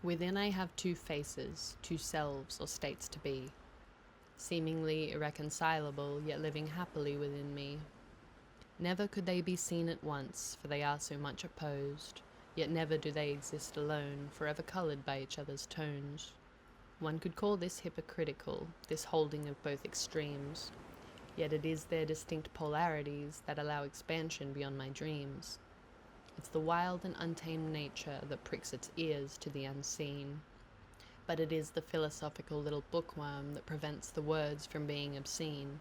Within I have two faces, two selves or states to be, seemingly irreconcilable, yet living happily within me. Never could they be seen at once, for they are so much opposed, yet never do they exist alone, forever coloured by each other's tones. One could call this hypocritical, this holding of both extremes, yet it is their distinct polarities that allow expansion beyond my dreams. It's the wild and untamed nature that pricks its ears to the unseen, but it is the philosophical little bookworm that prevents the words from being obscene.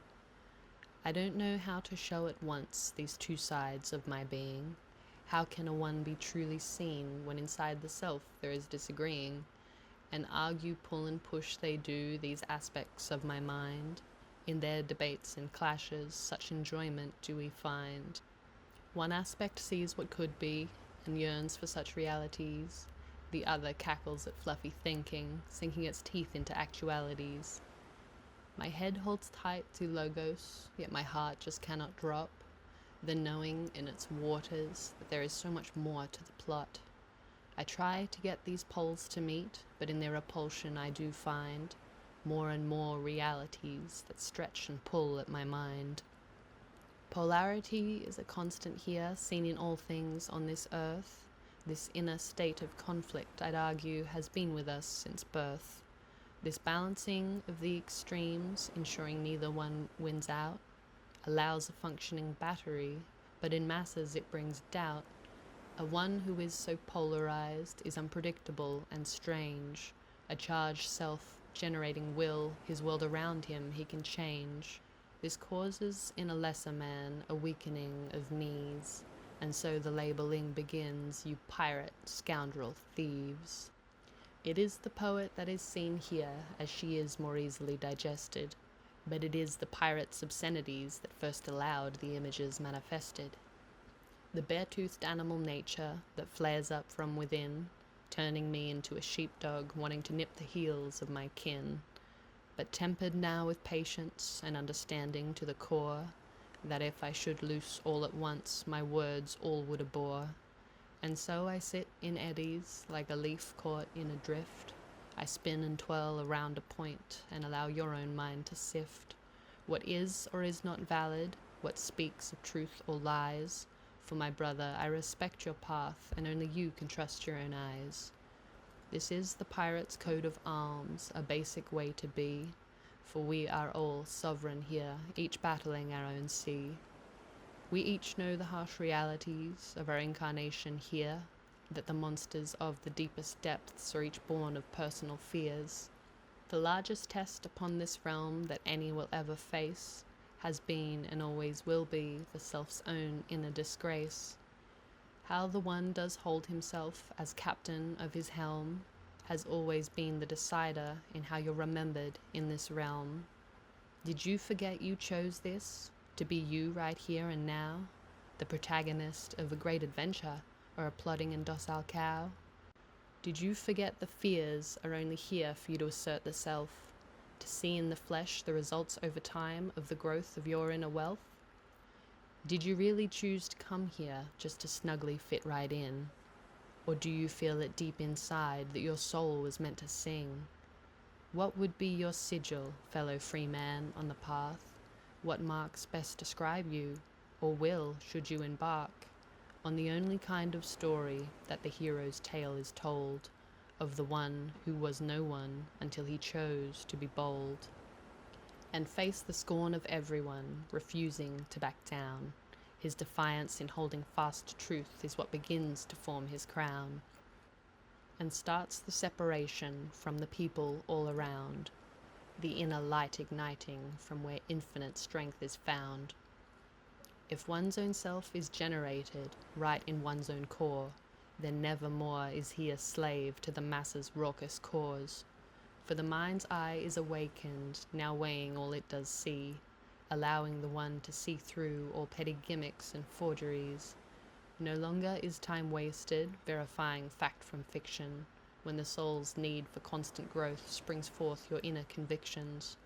I don't know how to show at once these two sides of my being. How can a one be truly seen when inside the self there is disagreeing? And argue, pull and push they do, these aspects of my mind. In their debates and clashes such enjoyment do we find. One aspect sees what could be, and yearns for such realities. The other cackles at fluffy thinking, sinking its teeth into actualities. My head holds tight to logos, yet my heart just cannot drop. The knowing in its waters that there is so much more to the plot. I try to get these poles to meet, but in their repulsion I do find more and more realities that stretch and pull at my mind. Polarity is a constant here, seen in all things on this earth. This inner state of conflict, I'd argue, has been with us since birth. This balancing of the extremes, ensuring neither one wins out, allows a functioning battery, but in masses it brings doubt. A one who is so polarized is unpredictable and strange, a charged self generating will, his world around him he can change. This causes in a lesser man a weakening of knees, and so the labeling begins, you pirate, scoundrel, thieves. It is the poet that is seen here, as she is more easily digested, but it is the pirate's obscenities that first allowed the images manifested. The bare-toothed animal nature that flares up from within, turning me into a sheepdog wanting to nip the heels of my kin, but tempered now with patience and understanding to the core, that if I should loose all at once, my words all would abhor. And so I sit in eddies, like a leaf caught in a drift. I spin and twirl around a point, and allow your own mind to sift what is or is not valid, what speaks of truth or lies. For my brother, I respect your path, and only you can trust your own eyes. This is the pirate's code of arms, a basic way to be, for we are all sovereign here, each battling our own sea. We each know the harsh realities of our incarnation here, that the monsters of the deepest depths are each born of personal fears. The largest test upon this realm that any will ever face has been and always will be the self's own inner disgrace. How the one does hold himself as captain of his helm has always been the decider in how you're remembered in this realm. Did you forget you chose this, to be you right here and now, the protagonist of a great adventure or a plodding and docile cow? Did you forget the fears are only here for you to assert the self, to see in the flesh the results over time of the growth of your inner wealth? Did you really choose to come here just to snugly fit right in? Or do you feel it deep inside that your soul was meant to sing? What would be your sigil, fellow free man, on the path? What marks best describe you, or will, should you embark, on the only kind of story that the hero's tale is told, of the one who was no one until he chose to be bold, and face the scorn of everyone, refusing to back down. His defiance in holding fast to truth is what begins to form his crown, and starts the separation from the people all around, the inner light igniting from where infinite strength is found. If one's own self is generated right in one's own core, then never more is he a slave to the masses' raucous cause. For the mind's eye is awakened, now weighing all it does see, allowing the one to see through all petty gimmicks and forgeries. No longer is time wasted, verifying fact from fiction, when the soul's need for constant growth springs forth your inner convictions.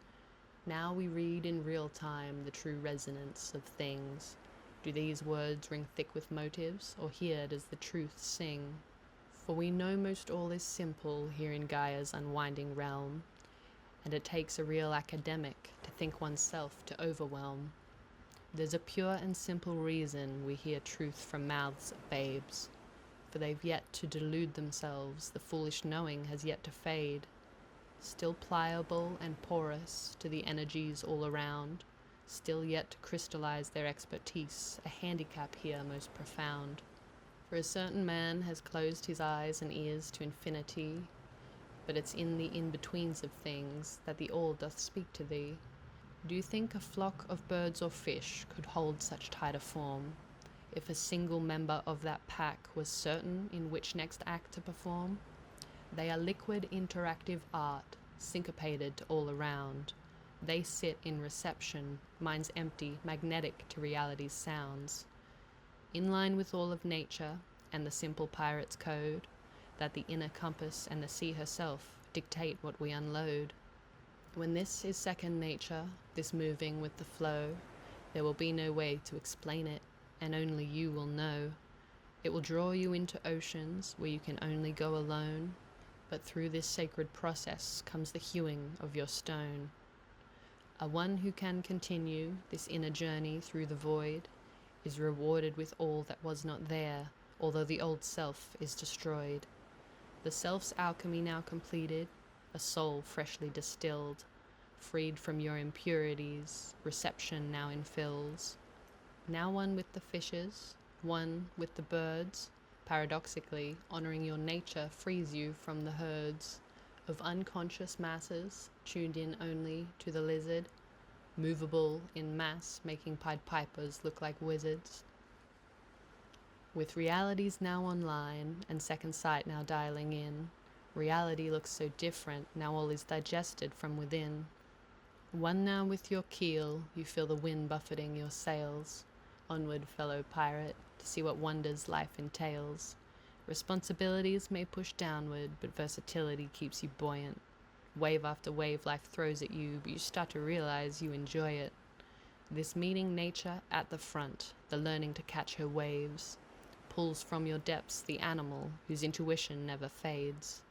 Now we read in real time the true resonance of things. Do these words ring thick with motives, or here does the truth sing? For we know most all is simple here in Gaia's unwinding realm, and it takes a real academic to think oneself to overwhelm. There's a pure and simple reason we hear truth from mouths of babes, for they've yet to delude themselves, the foolish knowing has yet to fade. Still pliable and porous to the energies all around, still yet to crystallize their expertise, a handicap here most profound. For a certain man has closed his eyes and ears to infinity, but it's in the in-betweens of things that the all doth speak to thee. Do you think a flock of birds or fish could hold such tighter form, if a single member of that pack was certain in which next act to perform? They are liquid interactive art, syncopated all around. They sit in reception, minds empty, magnetic to reality's sounds. In line with all of nature and the simple pirate's code, that the inner compass and the sea herself dictate what we unload. When this is second nature, this moving with the flow, there will be no way to explain it, and only you will know. It will draw you into oceans where you can only go alone, but through this sacred process comes the hewing of your stone. A one who can continue this inner journey through the void is rewarded with all that was not there, although the old self is destroyed. The self's alchemy now completed, a soul freshly distilled, freed from your impurities, reception now infills. Now one with the fishes, one with the birds, paradoxically, honoring your nature frees you from the herds of unconscious masses, tuned in only to the lizard, movable in mass, making Pied Pipers look like wizards. With realities now online and second sight now dialing in, reality looks so different, now all is digested from within. One now with your keel, you feel the wind buffeting your sails. Onward, fellow pirate, to see what wonders life entails. Responsibilities may push downward, but versatility keeps you buoyant. Wave after wave life throws at you, but you start to realize you enjoy it. This meeting nature at the front, the learning to catch her waves, pulls from your depths the animal whose intuition never fades.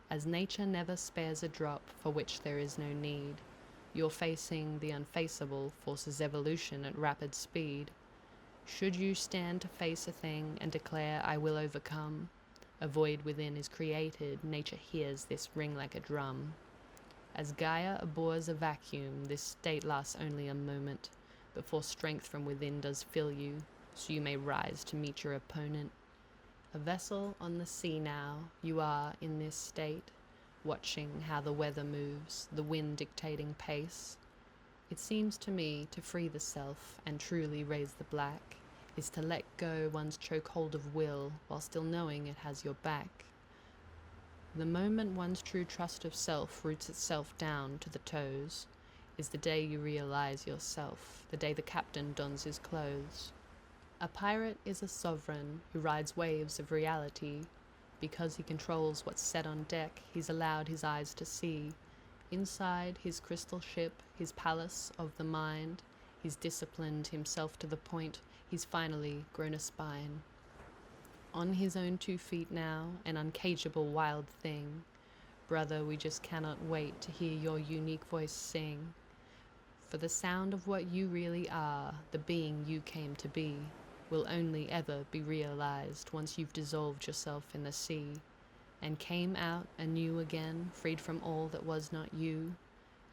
As nature never spares a drop for which there is no need, you're facing the unfaceable forces evolution at rapid speed. Should you stand to face a thing and declare, I will overcome, a void within is created, nature hears this ring like a drum. As Gaia abhors a vacuum, this state lasts only a moment, before strength from within does fill you, so you may rise to meet your opponent. A vessel on the sea now, you are in this state, watching how the weather moves, the wind dictating pace. It seems to me to free the self and truly raise the black is to let go one's chokehold of will while still knowing it has your back. The moment one's true trust of self roots itself down to the toes is the day you realize yourself, the day the captain dons his clothes. A pirate is a sovereign who rides waves of reality. Because he controls what's set on deck, he's allowed his eyes to see. Inside his crystal ship, his palace of the mind, he's disciplined himself to the point he's finally grown a spine. On his own 2 feet now, an uncageable wild thing. Brother, we just cannot wait to hear your unique voice sing. For the sound of what you really are, the being you came to be, will only ever be realized once you've dissolved yourself in the sea, and came out anew again, freed from all that was not you,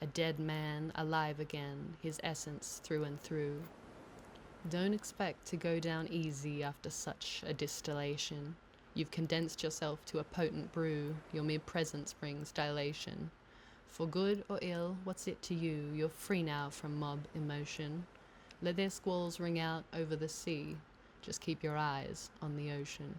a dead man alive again, his essence through and through. Don't expect to go down easy after such a distillation. You've condensed yourself to a potent brew, your mere presence brings dilation. For good or ill, what's it to you? You're free now from mob emotion. Let their squalls ring out over the sea. Just keep your eyes on the ocean.